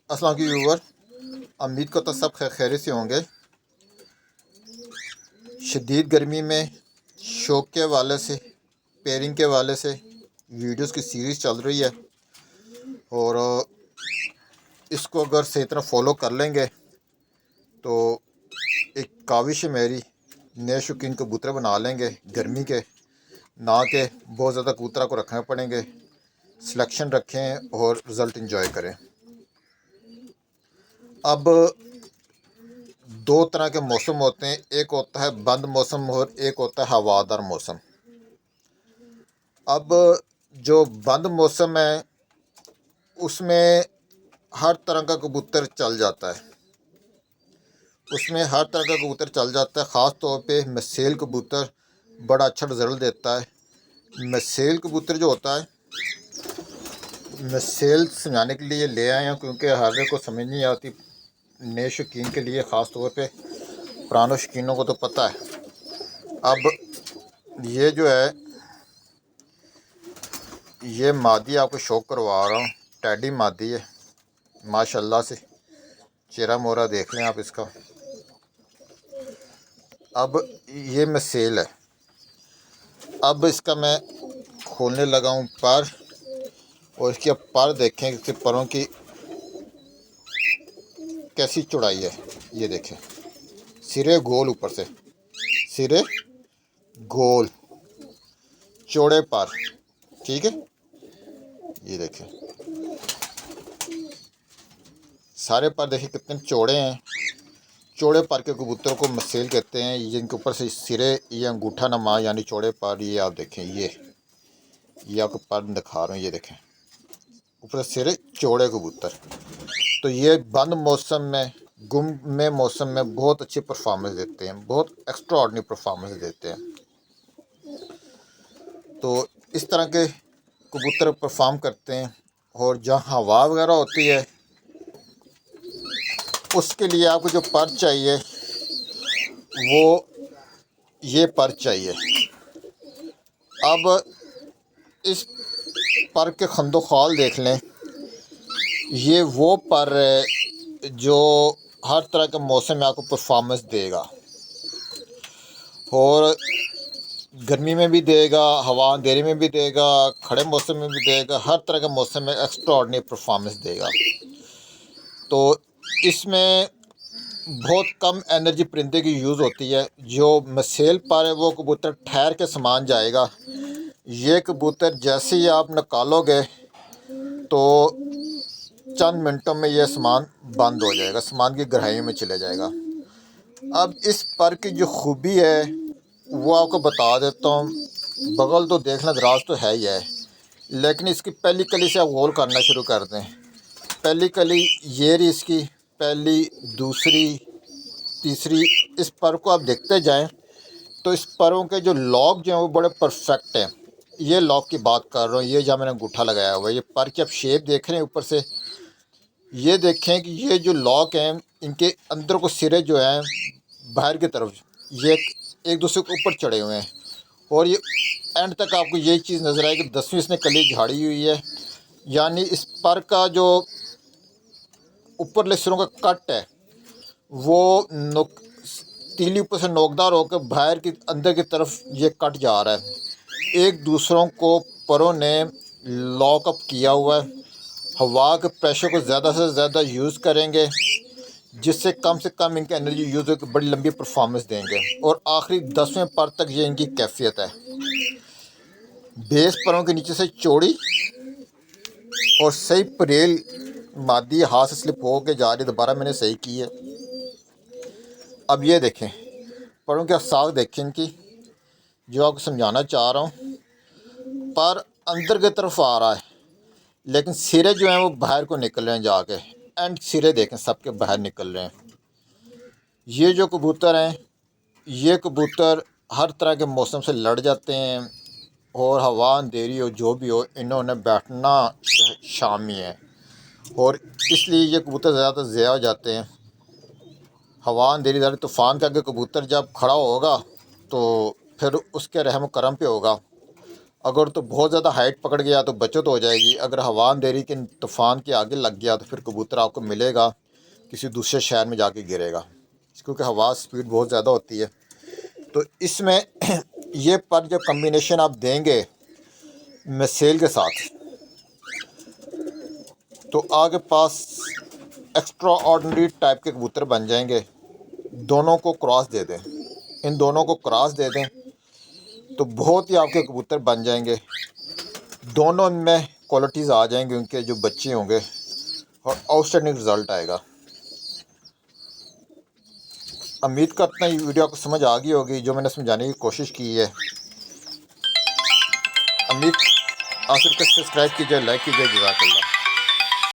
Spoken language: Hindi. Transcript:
अस्सलाम वालेकुम व्यूवर, उम्मीद को तो सब खैरियत से होंगे। शदीद गर्मी में शौक के हवाले से, पेयरिंग के हवाले से वीडियोस की सीरीज़ चल रही है और इसको अगर सही तरह फॉलो कर लेंगे तो एक काविश है मेरी, नए शौकीन कबूतर बना लेंगे गर्मी के, ना कि बहुत ज़्यादा कबूतरा को रखने पड़ेंगे। सिलेक्शन रखें और रिज़ल्ट इंजॉय करें। अब दो तरह के मौसम होते हैं, एक होता है बंद मौसम और एक होता है हवादार मौसम। अब जो बंद मौसम है उसमें हर तरह का कबूतर चल जाता है, ख़ास तौर पे मसेल कबूतर बड़ा अच्छा रिज़ल्ट देता है। मसेल कबूतर जो होता है, मसेल समझाने के लिए ले आए हैं क्योंकि हर एक को समझ नहीं आती। नए शौकीन के लिए ख़ास तौर पे, पुराने शौकीनों को तो पता है। अब ये जो है, ये मादी आपको शौक करवा रहा हूँ। टैडी मादी है माशाल्लाह से, चेहरा मोहरा देख लें आप इसका। अब ये मसेल है। अब इसका मैं खोलने लगा हूँ पर, और इसके पर देखें, इसके परों की कैसी चौड़ाई है। ये देखें, सिरे गोल, ऊपर से सिरे गोल, चौड़े पर, ठीक है। ये देखें सारे पर देखें कितने चौड़े हैं। चौड़े पर के कबूतर को मसेल कहते हैं। जिनके ऊपर से सिरे या अंगूठा नमा यानी चौड़े पर, ये आप देखें, ये आपको पर दिखा रहा हूँ। ये देखें ऊपर से सिरे चौड़े कबूतर। तो ये बंद मौसम में, गुम में मौसम में बहुत अच्छी परफॉर्मेंस देते हैं, बहुत एक्स्ट्रा ऑर्डिनरी परफॉर्मेंस देते हैं। तो इस तरह के कबूतर परफॉर्म करते हैं। और जहाँ हवा वगैरह होती है उसके लिए आपको जो पर चाहिए वो ये पर चाहिए। अब इस पर के खंदो खाल देख लें, ये वो पर है जो हर तरह के मौसम में आपको परफॉर्मेंस देगा, और गर्मी में भी देगा, हवा अंधेरे में भी देगा, खड़े मौसम में भी देगा, हर तरह के मौसम में एक्स्ट्रा ऑर्डिनरी परफॉर्मेंस देगा। तो इसमें बहुत कम एनर्जी परिंदे की यूज़ होती है। जो मसेल पर है वो कबूतर ठहर के समान जाएगा। ये कबूतर जैसे ही आप निकालोगे तो चंद मिनटों में ये सामान बंद हो जाएगा, सामान की गहराई में चले जाएगा। अब इस पर की जो खूबी है वो आपको बता देता हूँ। बगल तो देखना दराज तो है ही है, लेकिन इसकी पहली कली से आप गोल करना शुरू कर दें। पहली कली ये रही इसकी, पहली, दूसरी, तीसरी। इस पर को आप देखते जाएं तो इस परों के जो लॉक जो हैं वो बड़े परफेक्ट हैं। ये लॉक की बात कर रहा हूँ, ये जहाँ मैंने अंगूठा लगाया हुआ है। ये पर की आप शेप देख रहे हैं ऊपर से, ये देखें कि ये जो लॉक हैं इनके अंदर को सिरे जो हैं बाहर की तरफ, ये एक दूसरे के ऊपर चढ़े हुए हैं। और ये एंड तक आपको यही चीज़ नज़र आएगी कि 10वीं इसने कली झाड़ी हुई है। यानी इस पर का जो ऊपरले सिरों का कट है वो नोक तीली ऊपर से नोकदार होकर बाहर की अंदर की तरफ ये कट जा रहा है। एक दूसरों को परों ने लॉकअप किया हुआ है। हवा के प्रेशर को ज़्यादा से ज़्यादा यूज़ करेंगे, जिससे कम से कम इनकी एनर्जी यूज़ होकर बड़ी लंबी परफॉर्मेंस देंगे। और आखिरी 10वें पर तक ये इनकी कैफियत है। बेस परों के नीचे से चौड़ी और सही परेल मादी हाथ से स्लिप हो के जा रही, दोबारा मैंने सही की है। अब ये देखें परों के साथ देखें इनकी, जो आपको समझाना चाह रहा हूँ। पर अंदर की तरफ आ रहा है लेकिन सिरे जो हैं वो बाहर को निकल रहे हैं जाके। एंड सिरे देखें सबके बाहर निकल रहे हैं। ये जो कबूतर हैं, ये कबूतर हर तरह के मौसम से लड़ जाते हैं। और हवा अंधेरी हो जो भी हो, इन्होंने बैठना शामी है, और इसलिए ये कबूतर ज़्यादा ज़्यादा हो जाते हैं। हवा अंधेरी ज़्यादा तूफ़ान के आगे कबूतर जब खड़ा होगा तो फिर उसके रहम करम पे होगा। अगर तो बहुत ज़्यादा हाइट पकड़ गया तो बचत हो जाएगी, अगर हवा अंधेरी के तूफ़ान के आगे लग गया तो फिर कबूतर आपको मिलेगा किसी दूसरे शहर में जाके गिरेगा, क्योंकि हवा स्पीड बहुत ज़्यादा होती है। तो इसमें ये पर जब कम्बिनेशन आप देंगे मिसाइल के साथ तो आपके पास एक्स्ट्रा ऑर्डिनरी टाइप के कबूतर बन जाएंगे। दोनों को क्रॉस दे दें, इन दोनों को क्रॉस दे दें तो बहुत ही आपके कबूतर बन जाएंगे। दोनों में क्वालिटीज़ आ जाएंगे उनके जो बच्चे होंगे और आउटस्टैंडिंग रिज़ल्ट आएगा। उम्मीद करता हूँ ये वीडियो आपको समझ आ गई होगी जो मैंने समझाने की कोशिश की है। उम्मीद आप सबके सब्सक्राइब कीजिए, लाइक कीजिए। जज़ाकल्लाह।